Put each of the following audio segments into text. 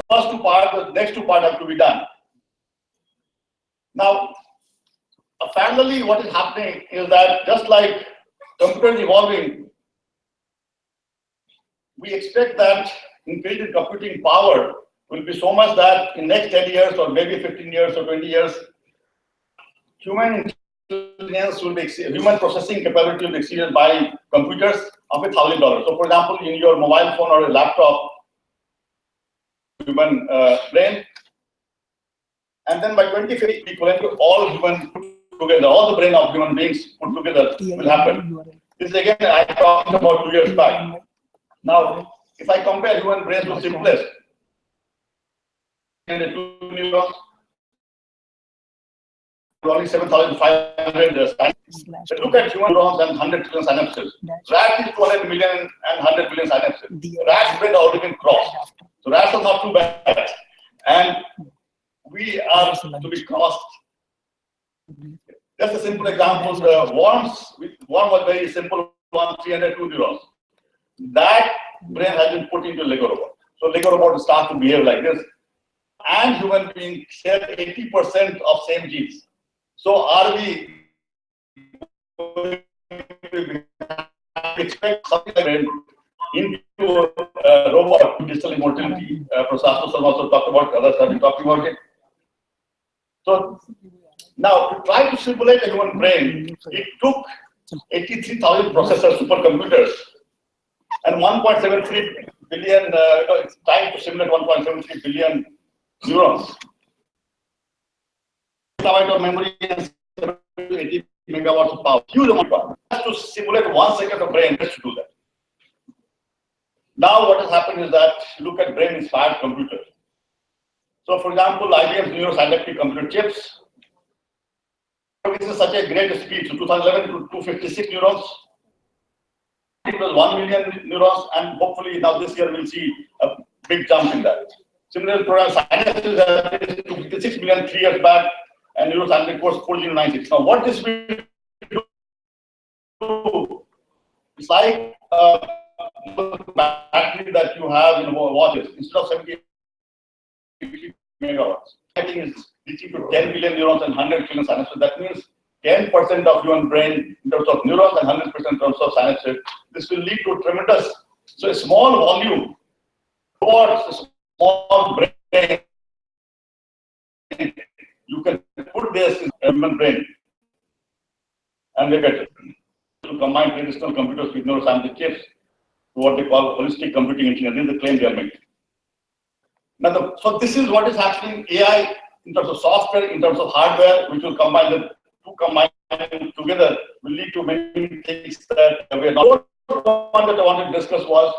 first two parts, the next two parts have to be done. Now, parallelly, what is happening is that just like computers evolving, we expect that increase in computing power will be so much that in next 10 years or maybe 15 years or 20 years, human intelligence will be human processing capability will be exceeded by computers of $1,000. So, for example, in your mobile phone or a laptop, human brain, and then by 2050, equivalent to all human put together, all the brain of human beings put together will happen. This again I talked about 2 years back. Now, if I compare human brains to simplest, and the 2 neurons, only 7,500 synapses. Look at human neurons and 100 trillion synapses. Rat is 200 million and 100 billion synapses. Rat's brain already been crossed. So rats are not too bad. And we are to be crossed. Just a simple example, the worms was very simple one, 302 neurons. That brain has been put into Lego robot. So Lego robot will start to behave like this. And human beings share 80% of same genes. So are we expect something like that into robot digital immortality? Professor also talked about, others have been talking about it. So now to try to simulate a human brain, it took 83,000 processor supercomputers and 1.73 billion time to simulate 1.73 billion neurons. Megabyte of memory and 80 megawatts of power. Huge amount of power. Just to simulate 1 second of brain, just to do that. Now what has happened is that look at brain-inspired computers. So for example, IBM's neurosynaptic computer chips. This is such a great speed. So 2011 to 256 neurons. It was 1 million neurons, and hopefully now this year we'll see a big jump in that. Similar program synapses is 256 million 3 years back, and neurosynaptic was 4096. Now what this will do, it's like battery that you have in watches. Instead of 70 megawatts, I think it's reaching to 10 billion neurons and 100 billion synapses. That means 10% of human brain in terms of neurons and 100% in terms of synapses. This will lead to tremendous, so a small volume towards a small brain. You can put this in a human brain and look at it. To combine traditional computers with neuroscientific chips to what they call holistic computing engineering. This is the claim they are making. Now, so this is what is happening. AI in terms of software, in terms of hardware, which will combine the two combined together, will lead to many things that we are not. One that I wanted to discuss was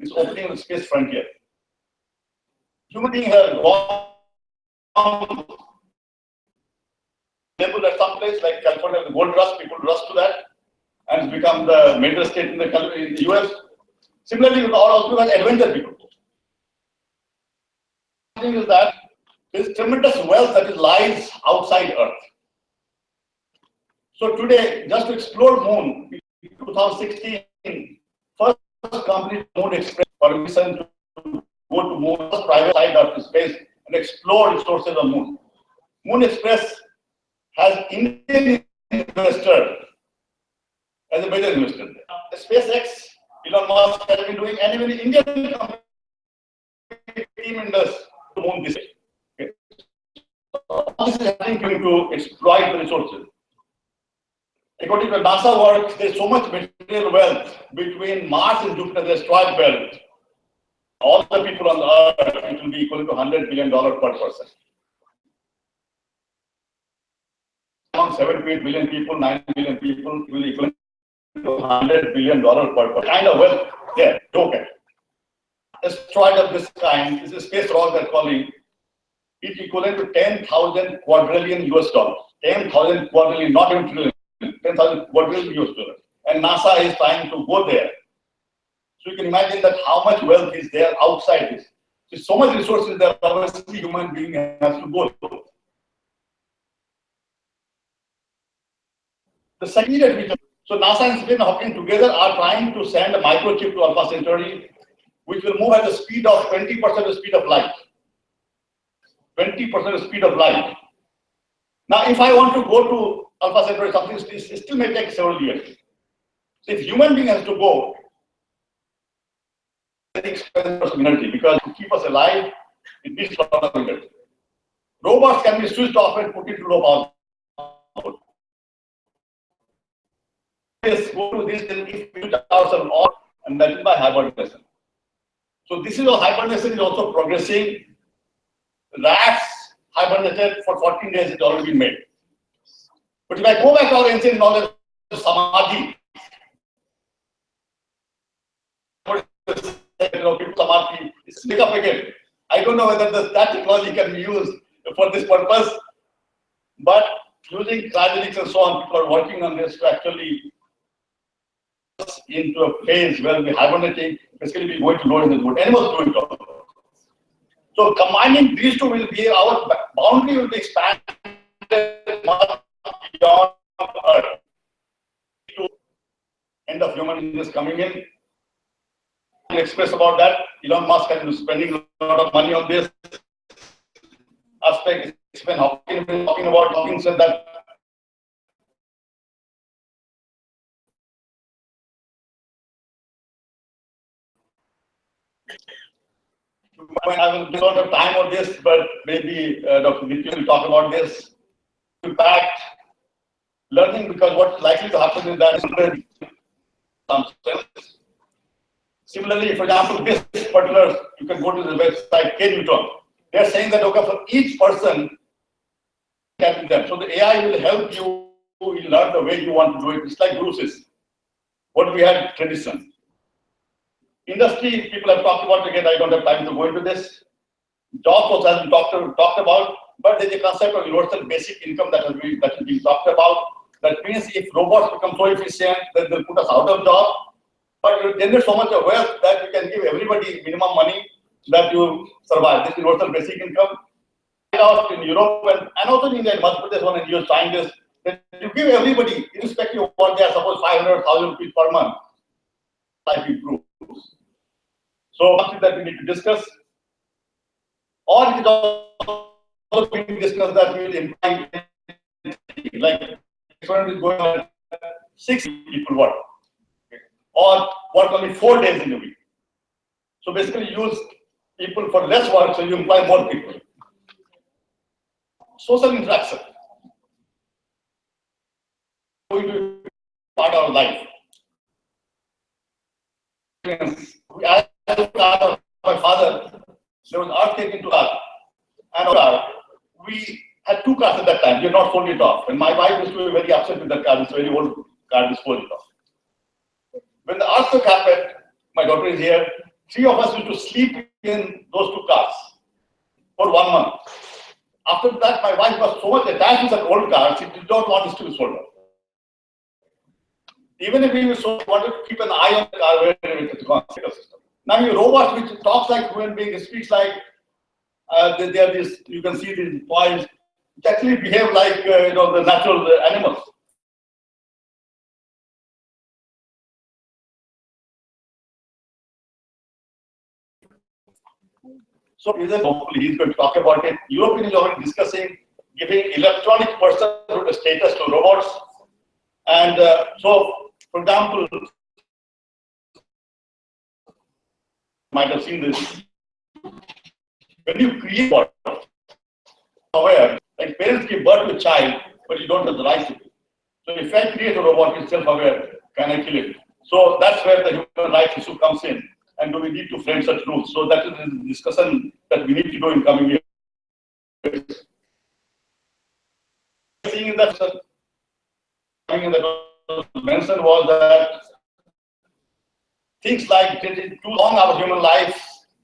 this opening of the space frontier. Human beings have gone labeled at some place like California, the gold rush, people rush to that, and it's become the major state in the US. Similarly, with also has adventure people. The thing is that there is tremendous wealth that lies outside Earth. So today, just to explore Moon, in 2016, first company Moon Express permission to go to Moon, first private side of space and explore resources on Moon. Moon Express has Indian investor as a major investor. SpaceX, Elon Musk has been doing, and even Indian company team in this to Moon this way. Okay. So this is happening to exploit the resources. According to NASA work, there's so much material wealth between Mars and Jupiter, the asteroid belt. All the people on the Earth, it will be equal to $100 billion per person. Among 7 to 8 billion people, 9 billion people, it will equal to $100 billion per person. Kind of wealth there, don't get. Asteroid of this kind is a space rock they're calling. It's equivalent to 10,000 quadrillion US dollars. 10,000 quadrillion, not even trillion. 10,000 quadrillion US dollars. And NASA is trying to go there. So you can imagine that how much wealth is there outside this. There's so much resources that obviously human being has to go. The second region. So NASA and Stephen Hawking together are trying to send a microchip to Alpha Centauri, which will move at the speed of 20% the speed of light. 20% speed of light. Now, if I want to go to Alpha Centauri, something still may take several years. So if human being has to go, very expensive energy, because to keep us alive, it needs a lot of energy. Robots can be switched off and put into low power. Yes, go to this, then if we ourselves off, and that is by hibernation. So this is how hibernation is also progressing. Rats hibernated for 14 days, it's already been made. But if I go back to our ancient knowledge, samadhi, samadhi, speak up again. I don't know whether that technology can be used for this purpose, but using cryogenics and so on, people are working on this to actually into a phase where we hibernating, basically we're going to lower in the wood. Animals do it all. So combining these two will be, our boundary will be expanded much beyond Earth. End of human coming in. Express about that. Elon Musk has been spending a lot of money on this aspect. Stephen Hawking has been talking about. Hawking said that I will give a lot of time on this, but maybe Dr. Nitya will talk about this. Impact learning, because what's likely to happen is that some sense. Similarly, for example, this particular, you can go to the website K-Newton. They're saying that, okay, for each person, can them. So the AI will help you learn the way you want to do it. It's like Bruce's, what we had tradition. Industry, people have talked about, again, I don't have time to go into this. Jobs also has been talked about, but there's a concept of universal basic income that is being talked about. That means if robots become so efficient, then they'll put us out of job. But you generate so much of wealth that you can give everybody minimum money that you survive. This universal basic income. Out in Europe and also in India, Madhya Pradesh, one NGO is trying this. That you give everybody, irrespective of what they are, suppose 500,000 rupees per month, life improves. So something that we need to discuss. Or it is also being discussed that we will imply, like experiment is going on, 6 people work, or work only 4 days in a week. So basically use people for less work, so you employ more people. Social interaction going to be part of our life. As my father, there was an earthquake into us, and we had 2 cars at that time. We had not sold it off, and my wife used to be very upset with that car. It's a very old car, we sold it off. When the earthquake happened, my daughter is here. 3 of us used to sleep in those 2 cars for 1 month. After that, my wife was so much attached to that old car, she did not want us to be sold off. Even if we wanted to keep an eye on the car where it is going system. Now, your robot, which talks like human being, speaks like they are this. You can see these toys, which actually behave like the natural animals. So hopefully he's going to talk about it. European is already discussing giving electronic personhood status to robots. And so, for example, you might have seen this. When you create a robot, aware, like parents give birth to a child, but you don't have the right to do. So if I create a robot, it's self-aware, can I kill it? So that's where the human rights issue comes in. And do we need to frame such rules? So that is the discussion that we need to do in coming years. Seeing in that mention was that things like too long our human lives,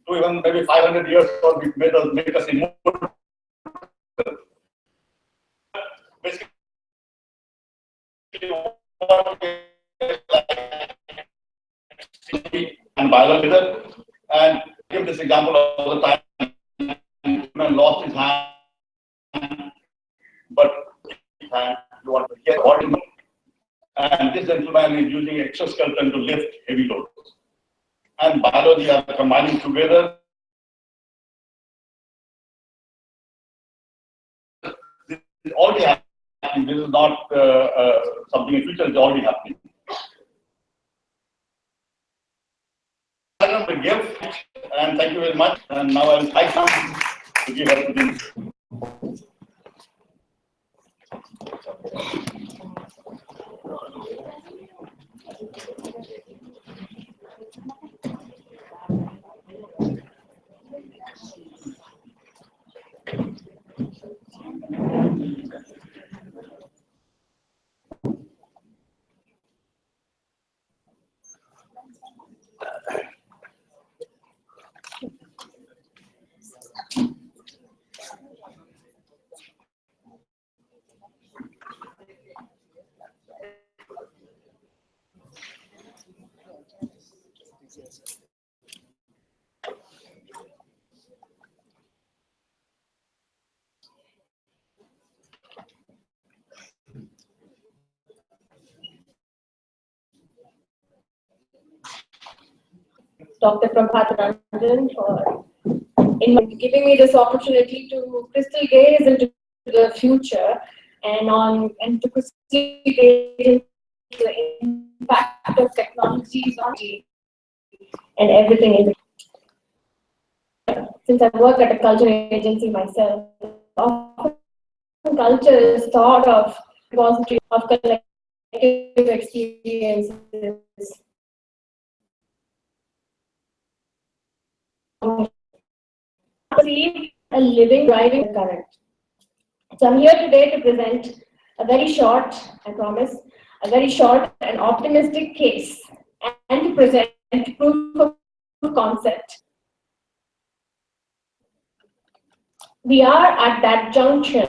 to even maybe 500 years, or make us immortal. Basically, and biology, and give this example all the time. Man lost his hand, but you want to get body. And this gentleman is using exoskeleton to lift heavy loads. And biology are combining together. is already happening. This is not something in future, it's already happening. The gift, and thank you very much. And now I will thank you to give her the Dr. Prabhat Ranjan for giving me this opportunity to crystal gaze into the future and to crystal gaze into the impact of technologies on and everything in between. Since I work at a culture agency myself, often culture is thought of repository of collective experiences. A living, driving current. So I'm here today to present a very short, I promise, a very short and optimistic case, and to present proof of concept. We are at that junction,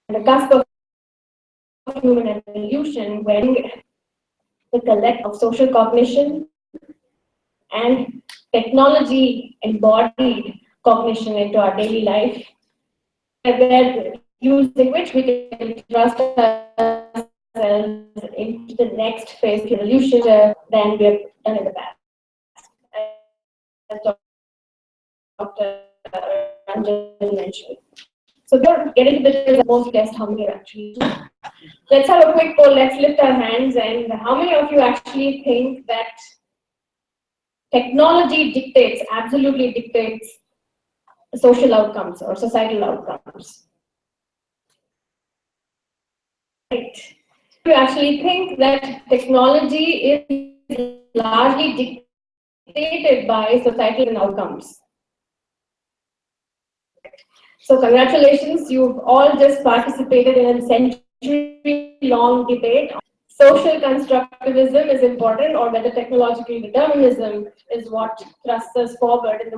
the cusp of human evolution, where the collect of social cognition and technology embodied cognition into our daily life, where using which we can trust ourselves into the next phase of evolution than we have done in the past. As Dr. Ranjan mentioned. So we're getting to the most test how many actually. Let's have a quick poll. Let's lift our hands. And how many of you actually think that technology dictates, absolutely dictates social outcomes or societal outcomes? Right. You actually think that technology is largely dictated by societal outcomes? So congratulations, you've all just participated in a century-long debate. Social constructivism is important, or whether technological determinism is what thrusts us forward in the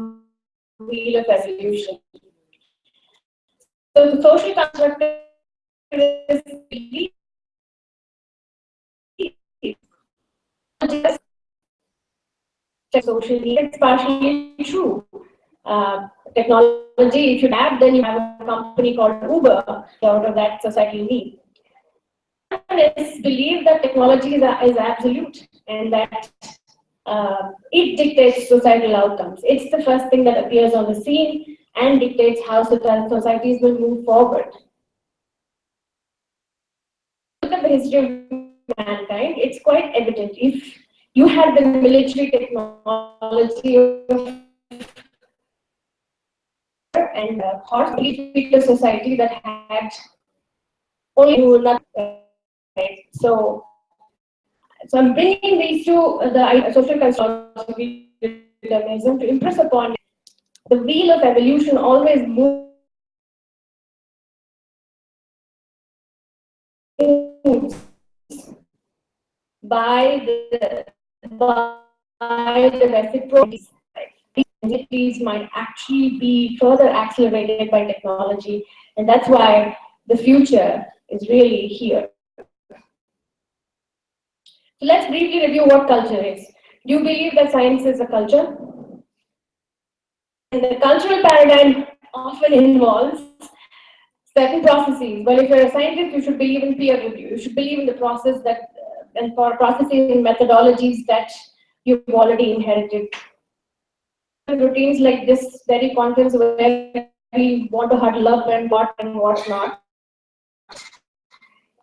wheel of evolution. So the social constructivist belief just socially, it's partially true. Technology, if you have, then you have a company called Uber out of that societal need. Is believe that technology is absolute and that it dictates societal outcomes. It's the first thing that appears on the scene and dictates how societies will move forward. Look at the history of mankind, it's quite evident. If you had the military technology and horse a society that had only not, right? So I'm bringing these to the social constructivism determinism to impress upon the wheel of evolution always moves by the reciprocity. These might actually be further accelerated by technology, and that's why the future is really here. So let's briefly review what culture is. Do you believe that science is a culture? And the cultural paradigm often involves certain processes. Well, if you're a scientist, you should believe in peer review. You should believe in the process that, and for processes and methodologies that you've already inherited. Routines like this very conference where we want to huddle up and what's not.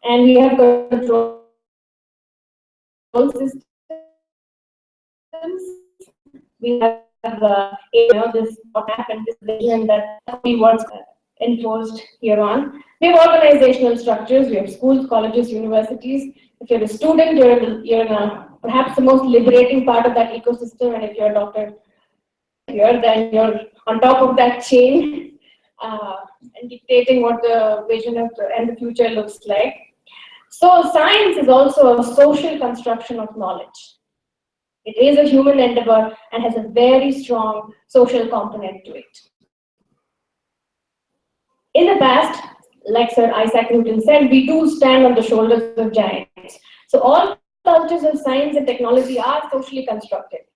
And we have control systems. We have this what happened, this vision that we was enforced here on. We have organizational structures. We have schools, colleges, universities. If you're a student, you're in perhaps the most liberating part of that ecosystem, and if you're a doctor here, then you're on top of that chain and dictating what the vision of and the future looks like. So science is also a social construction of knowledge. It is a human endeavor and has a very strong social component to it. In the past, like Sir Isaac Newton said, we do stand on the shoulders of giants. So all cultures of science and technology are socially constructed.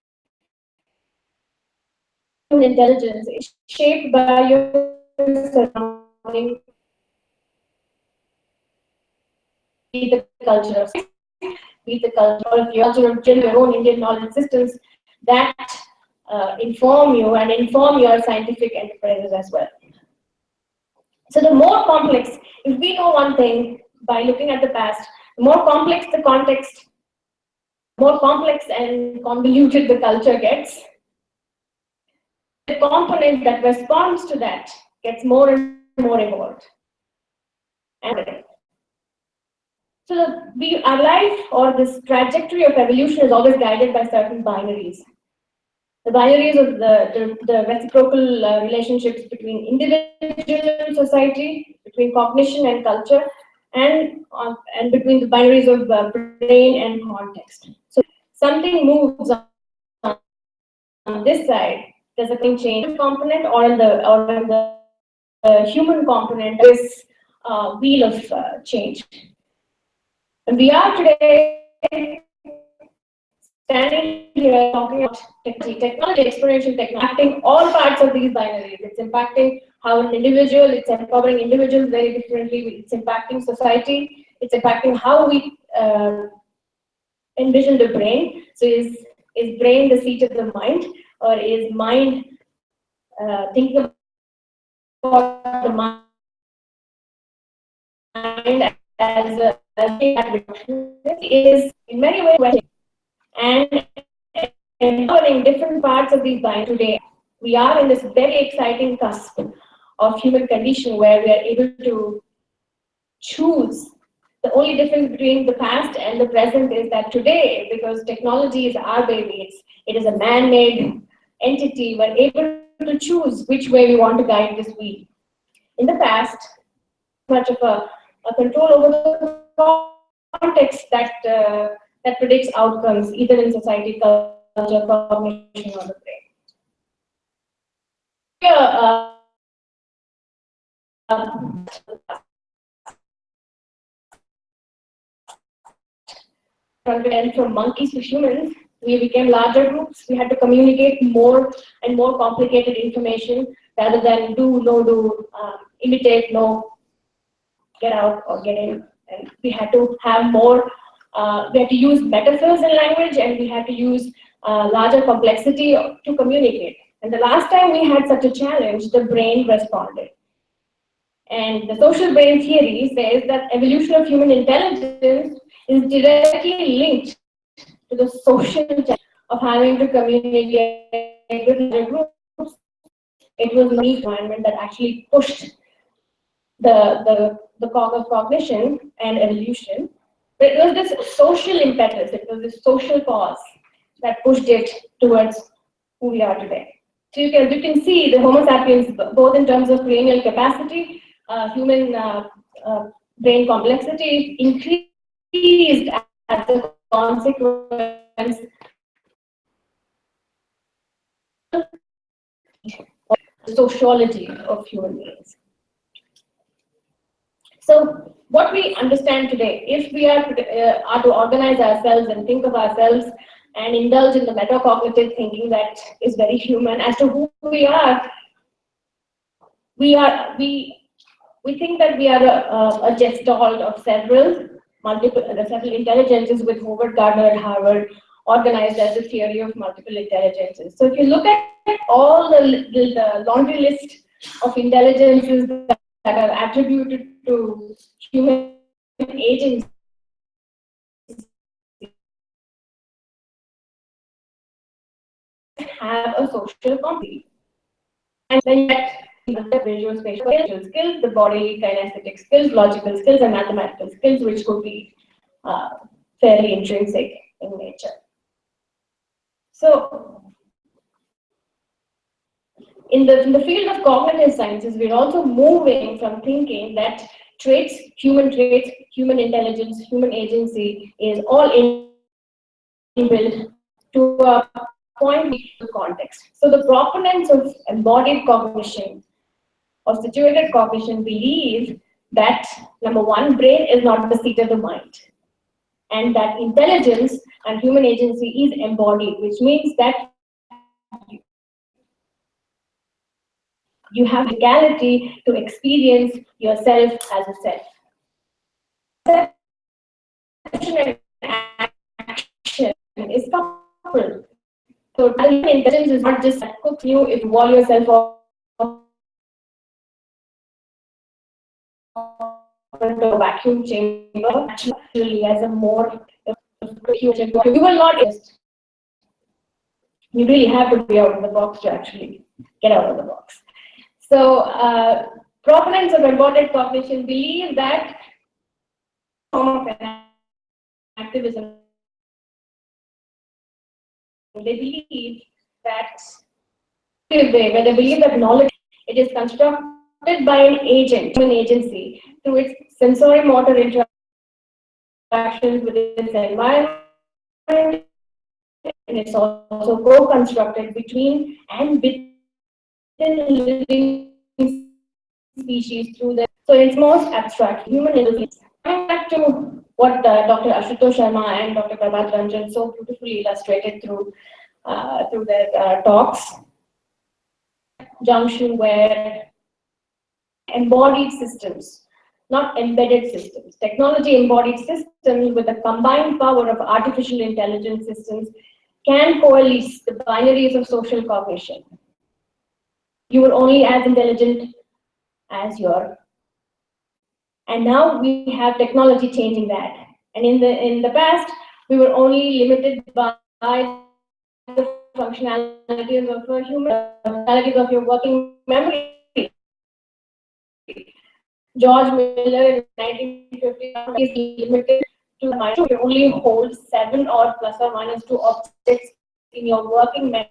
Human intelligence is shaped by your surrounding, be the culture of science, be the culture of your own Indian knowledge systems that inform you and inform your scientific enterprises as well. So the more complex, if we know one thing by looking at the past, the more complex the context, more complex and convoluted the culture gets, the component that responds to that gets more and more evolved. And so our life or this trajectory of evolution is always guided by certain binaries. The binaries of the reciprocal relationships between individual and society, between cognition and culture, and between the binaries of brain and context. So something moves on this side, there's a change component, or in the human component, this wheel of change. And we are today standing here talking about technology, exploration, impacting all parts of these binaries. It's impacting how an individual, it's empowering individuals very differently, it's impacting society, it's impacting how we envision the brain. So is brain the seat of the mind, or is mind thinking about the mind as is in many ways and empowering different parts of these binaries today. We are in this very exciting cusp of human condition where we are able to choose. The only difference between the past and the present is that today, because technology is our baby, it is a man-made entity, we're able to choose which way we want to guide this wheel. In the past, much of a control over the context that predicts outcomes, either in society, culture, cognition, or the brain. From monkeys to humans, we became larger groups. We had to communicate more and more complicated information rather than do, no, do, imitate, no, get out or get in. And we had to have more, we had to use metaphors in language, and we had to use larger complexity to communicate. And the last time we had such a challenge, the brain responded. And the social brain theory says that evolution of human intelligence is directly linked to the social challenge of having to communicate with other groups. It was the environment that actually pushed the cog of cognition and evolution. But it was this social impetus, it was this social cause that pushed it towards who we are today. So you can see the Homo sapiens, both in terms of cranial capacity, human brain complexity, increased as a consequence of the sociology of human beings. So what we understand today, if we are to organize ourselves and think of ourselves and indulge in the metacognitive thinking that is very human as to who we are, we think that we are a gestalt of several intelligences, with Howard Gardner at Harvard organized as the theory of multiple intelligences. So if you look at all the laundry list of intelligences that are attributed to human agency have a social component. And then you get the visual spatial skills, the bodily kinesthetic skills, logical skills, and mathematical skills, which could be fairly intrinsic in nature. So, in the field of cognitive sciences, we're also moving from thinking that human intelligence, human agency is all inbuilt to a point of context. So the proponents of embodied cognition or situated cognition believe that, number one, brain is not the seat of the mind, and that intelligence and human agency is embodied, which means that you have the legality to experience yourself as a self. Perception and action is coupled. So intelligence is not just cook you if you wall yourself off into a vacuum chamber, actually as a more you will not exist. You really have to be out of the box to actually get out of the box. So proponents of embodied cognition believe that form of activism. They believe that where they believe that knowledge it is constructed by an agent, human agency, through its sensory motor interactions with its environment, and it's also co-constructed between and within living species through the. So it's most abstract human intelligence. Coming back to what Dr. Ashutosh Sharma and Dr. Prabhat Ranjan so beautifully illustrated through their talks, junction where embodied systems, not embedded systems, technology embodied systems with the combined power of artificial intelligence systems can coalesce the binaries of social cognition. You are only as intelligent as your. And now we have technology changing that. And in the past, we were only limited by the functionalities of a human, functionalities of your working memory. George Miller in 1950 is limited to the mind. You only hold 7 or plus or minus 2 objects in your working memory.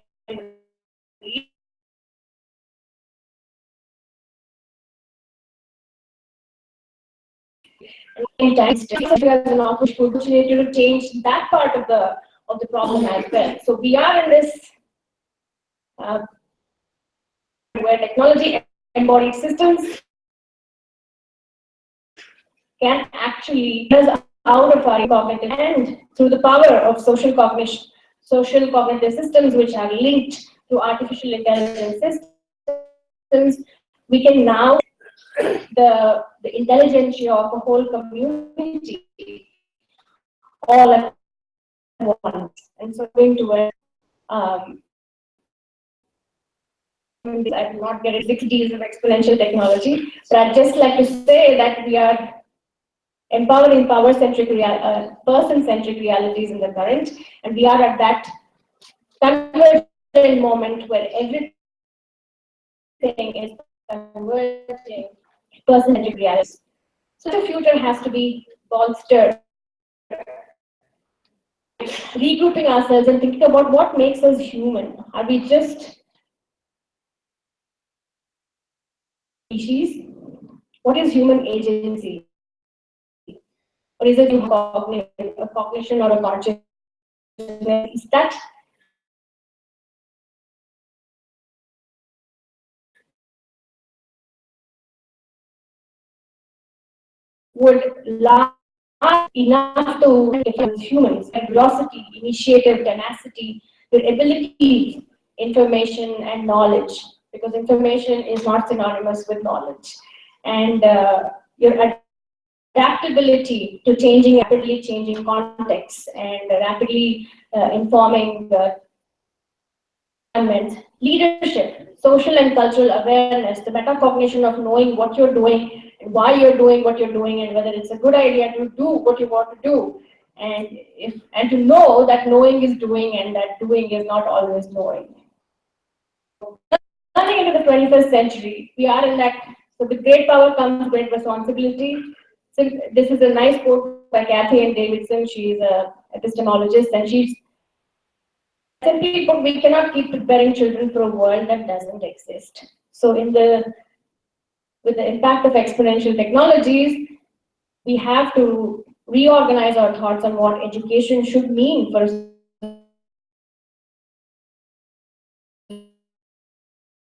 And times has an opportunity to change that part of the problem as well. So we are in this where technology embodied systems can actually get us out of our cognitive and through the power of social cognitive systems which are linked to artificial intelligence systems, we can now the intelligentsia of a whole community all at once. And so going to I'm not getting 6 Ds of exponential technology, but I'd just like to say that we are empowering person-centric realities in the current, and we are at that convergent moment where everything is converging person-centric realities. So the future has to be bolstered, regrouping ourselves and thinking about what makes us human. Are we just species? What is human agency? Or is it a cognition or a consciousness? Is that would last enough to influence humans, like curiosity, initiative, tenacity, your ability, information, and knowledge, because information is not synonymous with knowledge, and your adaptability to rapidly changing contexts and rapidly informing the environment Leadership, social and cultural awareness, the metacognition of knowing what you're doing and why you're doing what you're doing and whether it's a good idea to do what you want to do. And to know that knowing is doing and that doing is not always knowing. Coming into the 21st century, we are in that, so with great power comes great responsibility. So this is a nice quote by Kathy Ann Davidson. She's an epistemologist, and she's simply put, we cannot keep preparing children for a world that doesn't exist. So with the impact of exponential technologies, we have to reorganize our thoughts on what education should mean for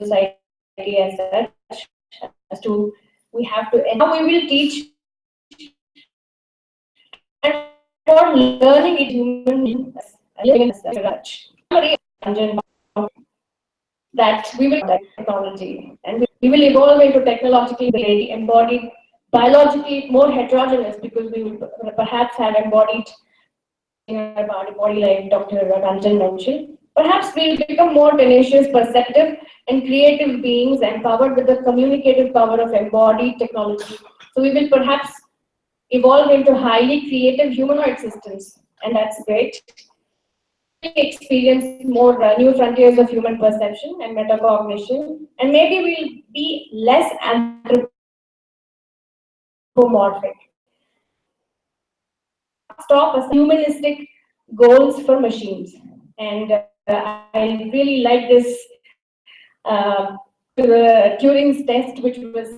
society as such, as to we have to, and how we will teach and for learning it human living as such. That we will technology and we will evolve into technologically embodied, biologically more heterogeneous because we will perhaps have embodied in our body like Dr. Ranjan mentioned. Perhaps we'll become more tenacious, perceptive, and creative beings empowered with the communicative power of embodied technology. So we will perhaps evolve into highly creative humanoid systems, and that's great. Experience more new frontiers of human perception and metacognition, and maybe we'll be less anthropomorphic. Stop as humanistic goals for machines, and I really like this the Turing's test, which was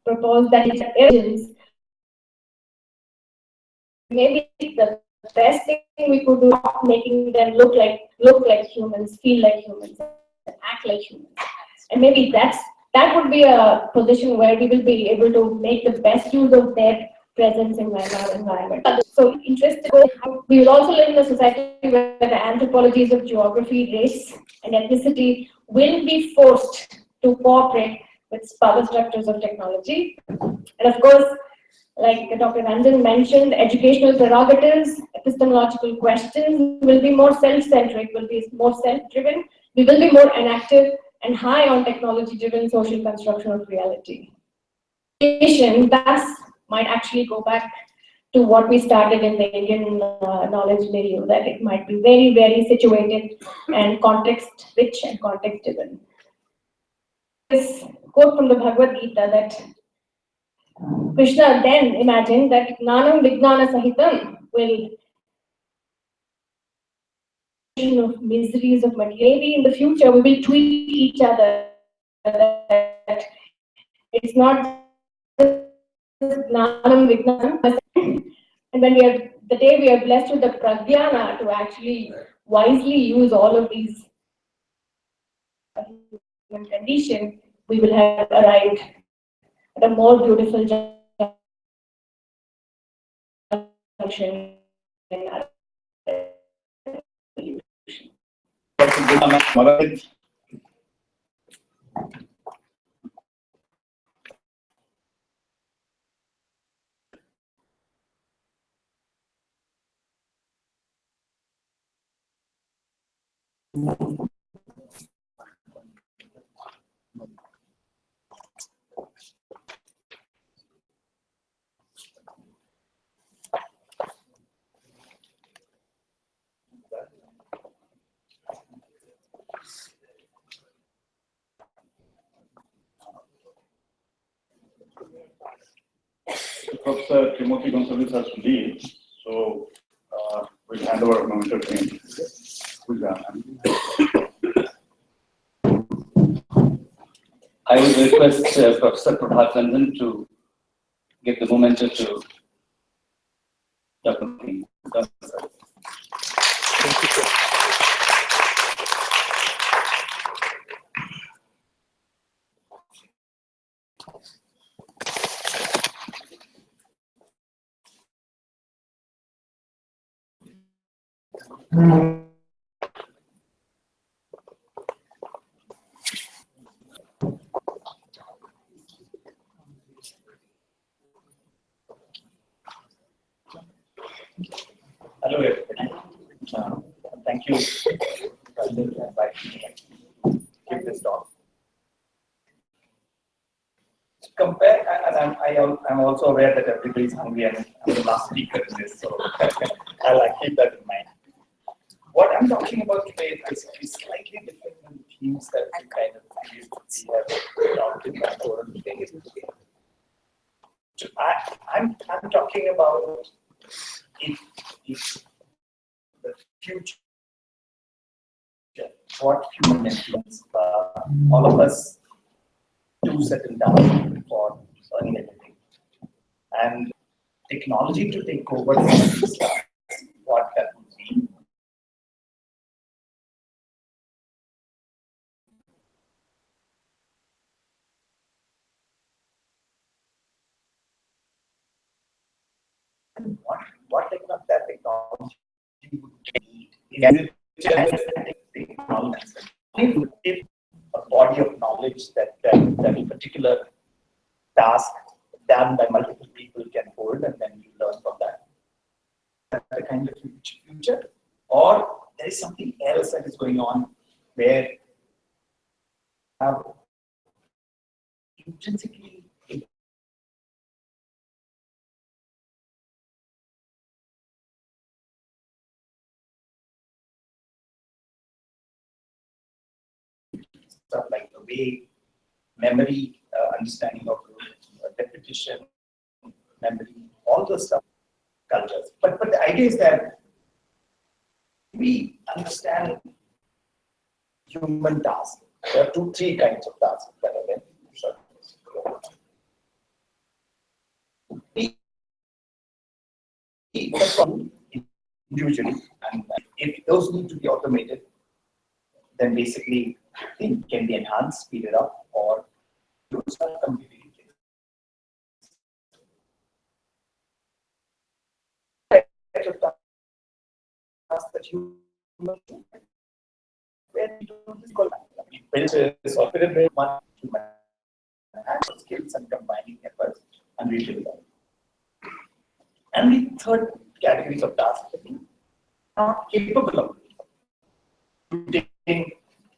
proposed that it's maybe the best thing we could do, making them look like humans, feel like humans, act like humans, and maybe that would be a position where we will be able to make the best use of their presence in our environment. So interested, we will also live in a society where the anthropologies of geography, race, and ethnicity will be forced to cooperate with power structures of technology. And of course, like Dr. Ranjan mentioned, educational prerogatives, epistemological questions will be more self-centric, will be more self-driven. We will be more inactive and high on technology-driven social construction of reality. Thus might actually go back to what we started in the Indian knowledge milieu, that it might be very, very situated and context-rich and context-driven. This quote from the Bhagavad Gita that Krishna then imagined that Gnanam Vijnana Sahitam will of miseries of material. Maybe in the future we will tweet each other that it's not Gnanam Vijnana. And when the day we are blessed with the pragyana to actually wisely use all of these conditions, we will have arrived at a more beautiful junction in our evolution. Professor Timothy Gonsalves has to leave, so we'll hand over a moment to him. I would request Professor Prabhat Ranjan to give the memento to Dr. King. Hello, everybody. Thank you for inviting me to give this talk. Compare, and I'm also aware that everybody is hungry and I'm the last speaker in this, so I'll keep that in mind. What I'm talking about today is slightly different than the themes that we kind of have talked in the forum today. I'm talking about if the future, what human influence all of us do settle down for earning a living, and technology to take over what that would mean. And what that technology would need is technology. If a body of knowledge that a particular task done by multiple people can hold, and then you learn from that. That's the kind of future. Or there is something else that is going on where have intrinsically stuff like the way memory, understanding of repetition, memory, all those stuff, cultures. But the idea is that we understand human tasks. There are three kinds of tasks that are there. Individually, and if those need to be automated, then basically it can be enhanced, speeded up, or used completely. That you where we do this called software based one human skills and combining efforts and we do that. And the third categories of tasks that we are capable of taking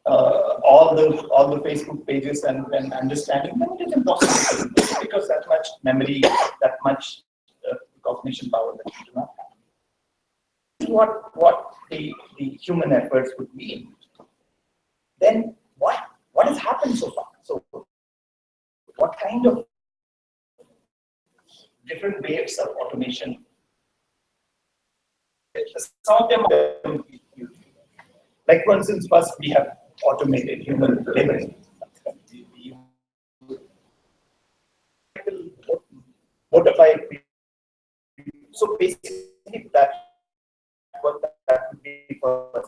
all the Facebook pages and understanding them. It is impossible because that much memory, that much cognition power that we do not have. What the human efforts would mean. Then what has happened so far? So what kind of different waves of automation? Some of them are, like for instance, first we have automated human labor. Modify. So basically that what that would be for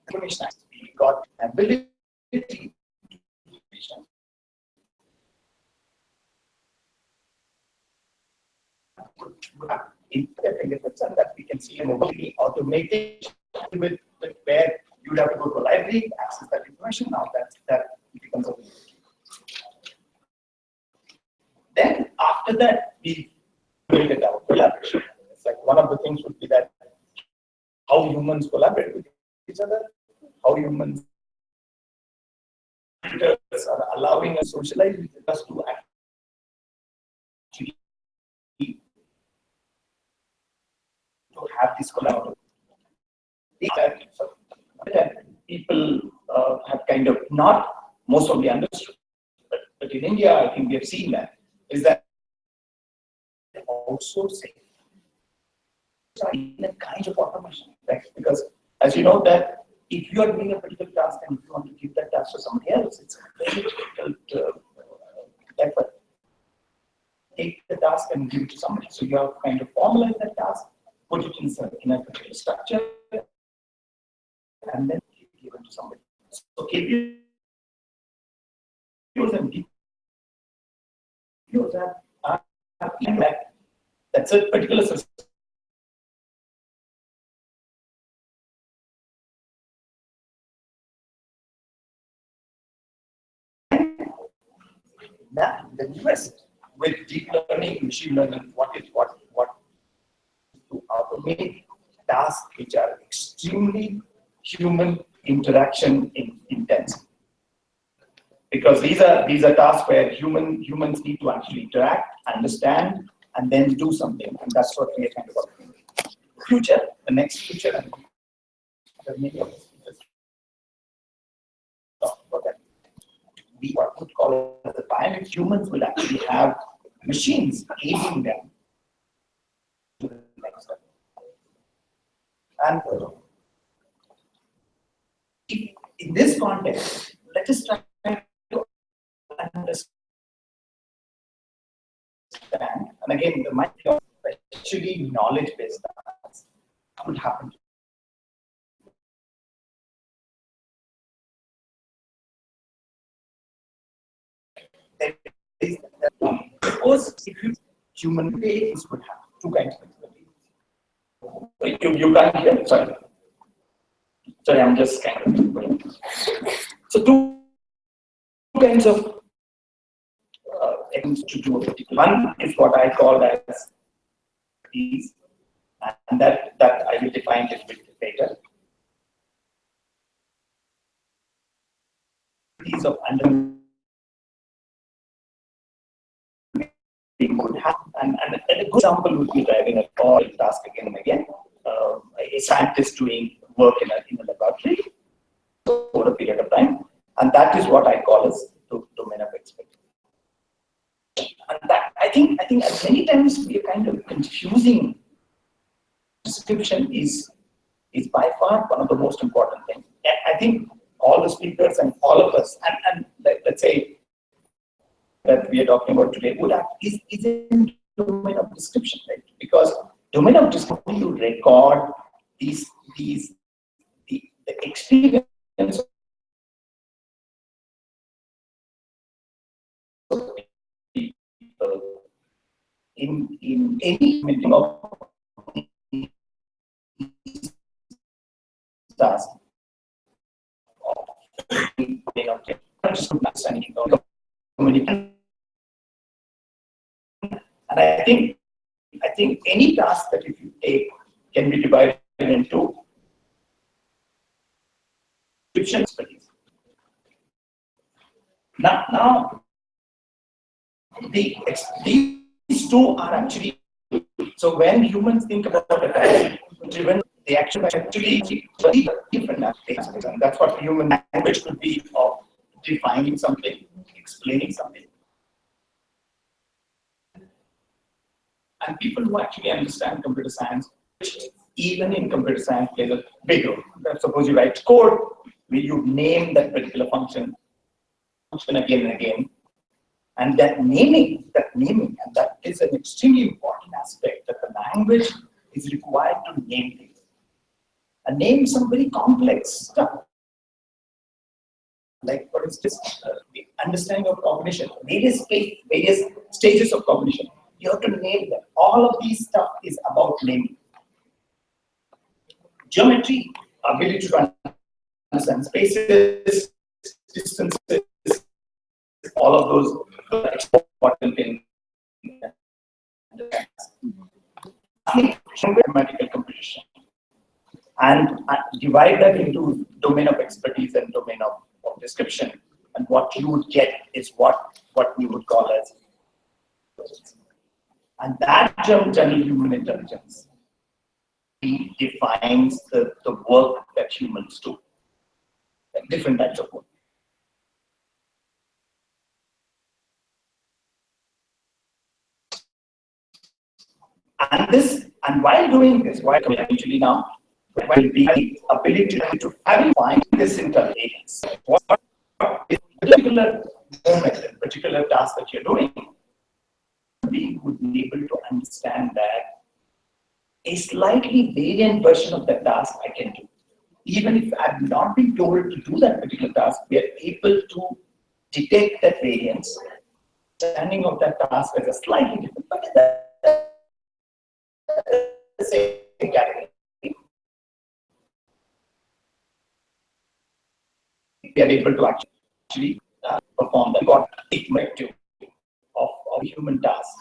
information. We got ability in and that we can see a mobility automated with where you would have to go to a library, access that information. Now that becomes a then after that we build it out collaboration. It's like one of the things would be that how humans collaborate with each other, how humans are allowing us to socialize with us to actually to have this collaboration. People have kind of not most of the understood, but in India, I think we have seen that is that outsourcing in a kind of automation, right? Because as you know that if you are doing a particular task and if you want to give that task to somebody else, it's a very difficult effort. Take the task and give it to somebody. So you have to kind of formalize that task, put it in a particular structure, and then give it to somebody. So KPIs and DPIs are that's a particular system. Now, the newest with deep learning, machine learning, what make tasks which are extremely human interaction intensive. Because these are tasks where humans need to actually interact, understand, and then do something. And that's what we are kind of working with. Future, the next future, and there are many of us talk about that. We what would call it the bionic humans will actually have machines aiding them to the next step. And in this context, let us try to understand. And again, the might be especially knowledge-based tasks would happen. Suppose if human beings would have two kinds of expertise. You can't hear, sorry. Sorry, I'm just kind of. So two kinds of things to do a particular. One is what I call as these, and that I will define it a bit later. These of understanding could happen, and a good example would be driving a car task again and again. A scientist doing work in a laboratory over a period of time, and that is what I call as the domain of expertise. And that I think at many times we are kind of confusing. Description is by far one of the most important things. I think all the speakers and all of us, and let's say that we are talking about today would have is in domain of description, right? Because domain of description you record the experience of people in any medium of task understanding of communication. And I think any task that if you take can be divided into description expertise. Now these two are actually, so when humans think about a task driven, they actually different aspects, and that's what human language could be of defining something, explaining something. And people who actually understand computer science, which even in computer science plays a big role. Suppose you write code where you name that particular function again and again. And that naming, and that is an extremely important aspect, that the language is required to name things. And name some very complex stuff. Like, for instance, the understanding of cognition, various stages of cognition. You have to name them. All of these stuff is about naming. Geometry, ability to understand spaces, distances, all of those important things. Mathematical computation. And divide that into domain of expertise and domain of description. And what you would get is what we would call as. And that general human intelligence defines the work that humans do, like different types of work. And while doing this, while eventually now, will be the ability to find this intelligence. What is a particular moment, a particular task that you're doing, we would be able to understand that a slightly variant version of that task I can do. Even if I've not been told to do that particular task, we are able to detect that variance, understanding of that task as a slightly different, but the same category. We are able to actually perform the effective of human task.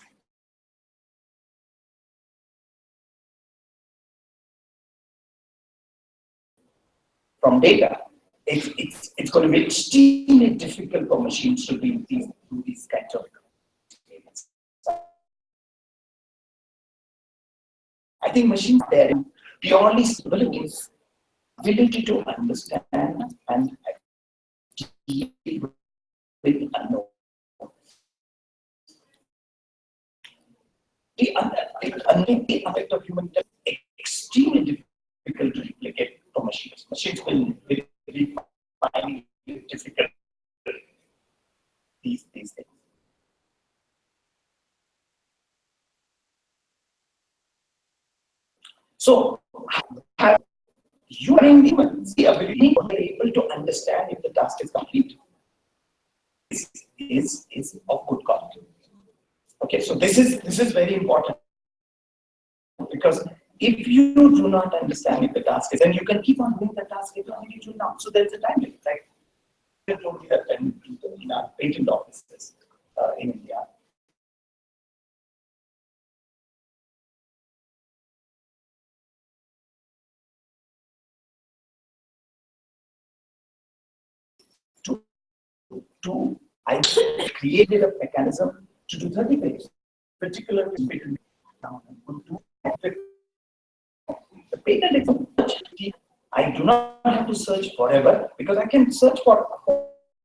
from data, it's going to be extremely difficult for machines to do these kinds of experiments. I think machines there purely ability to understand and deal with unknown. The effect of human intelligence is extremely difficult to replicate for machines. Machines will really find it difficult these things. So, humans, the ability to be able to understand if the task is complete is of good quality. Okay, so this is very important, because if you do not understand if the task is, then you can keep on doing the task even if you do not. So there's a time limit. Like I told you that in our patent offices in India, I created a mechanism to do 30 pages, particularly between now and the patent exam. I do not have to search forever, because I can search for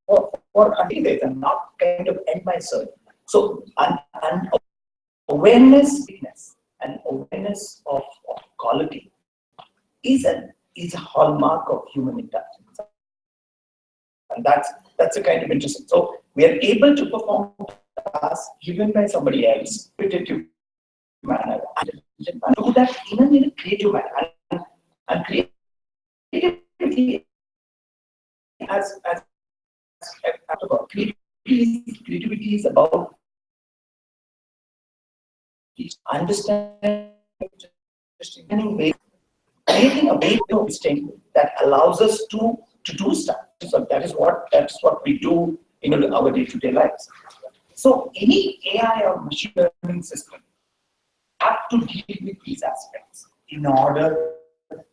a few days and not kind of end my search. So, and awareness and awareness of quality is a hallmark of human intelligence, and that's a kind of interesting. So we are able to perform tasks given by somebody else, repetitive manner, and do that in a creative manner, and creativity as creativity is about understanding ways, creating a way of instinct that allows us to do stuff. So that's what we do in our day-to-day lives. So any AI or machine learning system have to deal with these aspects in order to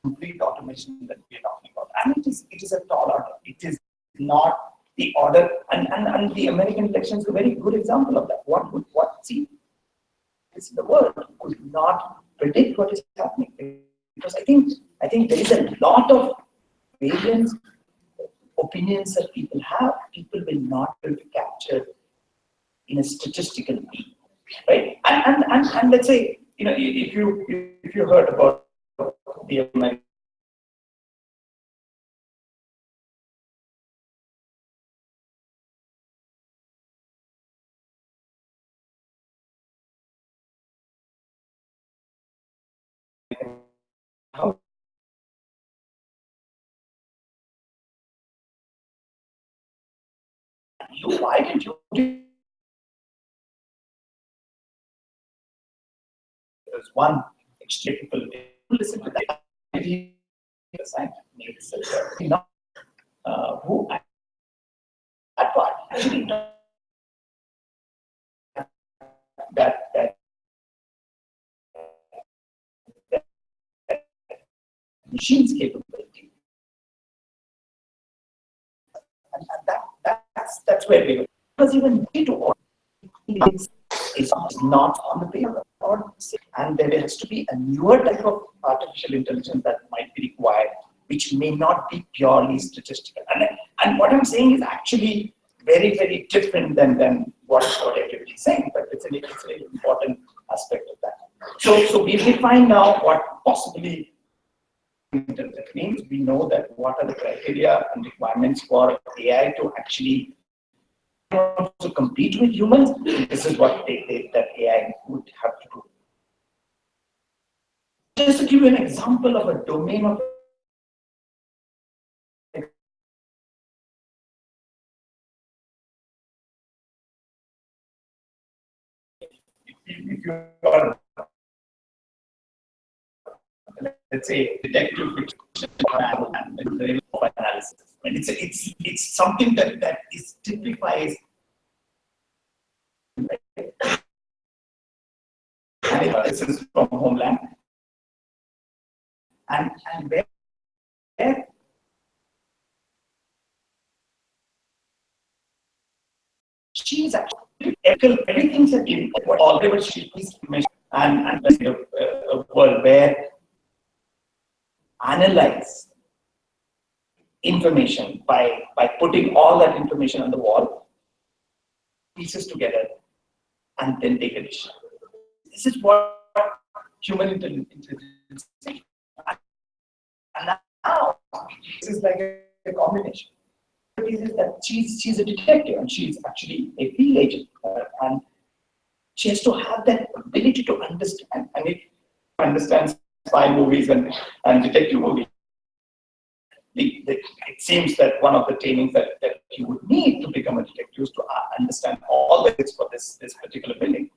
complete automation that we are talking about. And it is a tall order. It is not the order, and the American elections are a very good example of that. The world could not predict what is happening, because I think there is a lot of variance opinions that people have. People will not be able to capture in a statistical way, right? And let's say, if you heard about the American how why did you do? There's one extreme people listen to that. Who at part actually that machine's capability, and that's where we go. Because even is not on the paper, and there has to be a newer type of artificial intelligence that might be required, which may not be purely statistical. And what I'm saying is actually very, very different than what everybody is saying, but it's an important aspect of that. So we've defined now what possibly intelligence means. We know that what are the criteria and requirements for AI to actually to compete with humans. This is what that AI would have to do. Just to give you an example of a domain of if you are, let's say, detective fiction and analysis, and it's something that is typifies analysis from Homeland, and where she is actually everything's a game. Whatever she is and a world where analyze information by putting all that information on the wall, pieces together, and then take a decision. This is what human intelligence is. And now this is like a combination. Is that she's a detective and she's actually a field agent, and she has to have that ability to understand. And it understands spy movies and detective movies. It seems that one of the trainings that you would need to become a detective is to understand all the things for this particular building.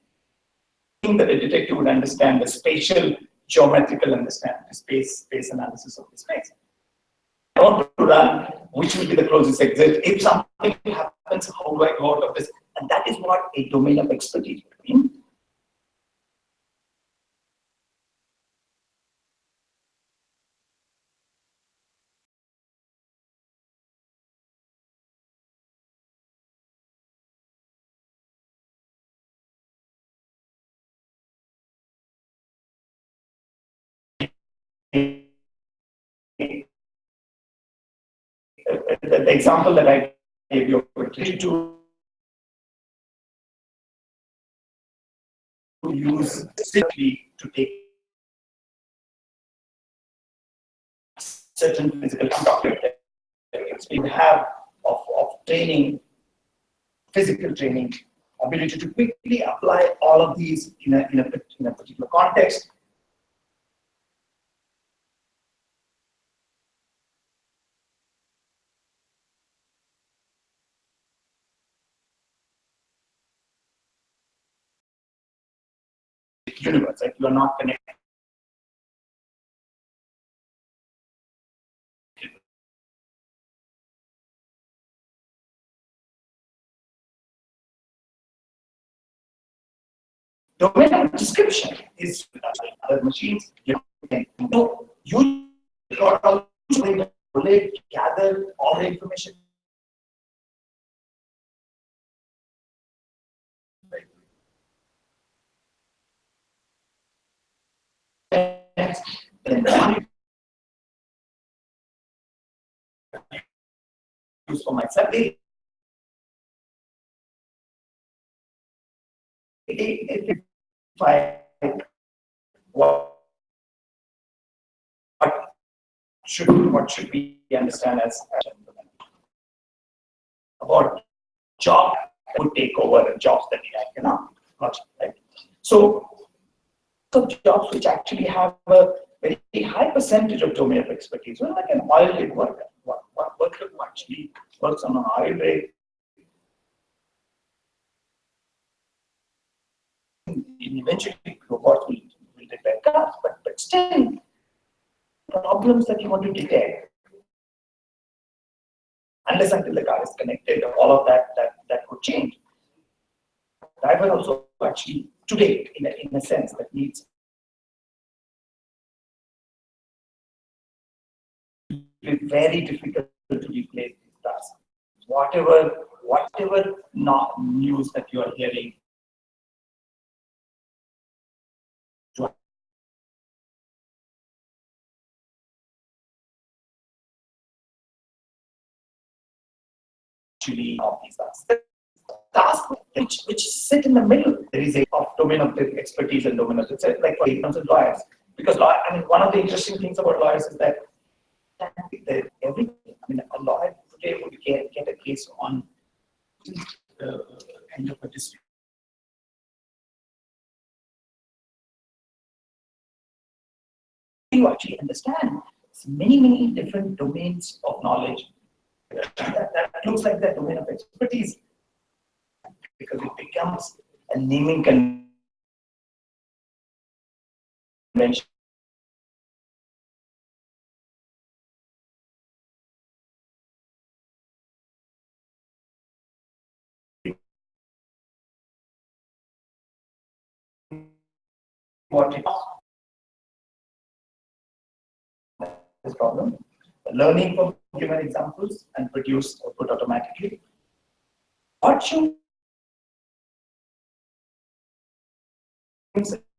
I think that a detective would understand the spatial geometrical understanding, the space analysis of the space. I want to run, which will be the closest exit. If something happens, how do I go out of this? And that is what a domain of expertise would mean. The example that I gave you to use strictly to take certain physical contact we have of training, physical training, ability to quickly apply all of these in a particular context. Universe, like you are not connected. Domain of description is other machines. You gather all the information. Use for myself. If I what should we understand as about job would take over jobs that AI cannot, right? So jobs which actually have a very high percentage of domain of expertise, well, like an oil rig worker, worker who actually works on an oil rig. Eventually, robots will detect cars, but still, problems that you want to detect, unless until the car is connected, all of that could change. Driver also actually today, in a sense, that needs it's very difficult to replace these tasks. Whatever news that you are hearing, actually of these tasks which sit in the middle. There is a domain of expertise and domain of like for example lawyers, because one of the interesting things about lawyers is that everything. A lawyer today would get a case on kind of a dispute. You actually understand many different domains of knowledge. That looks like the domain of expertise because it becomes a naming convention. What it is this problem? Learning from given examples and produce output automatically. What you mindset.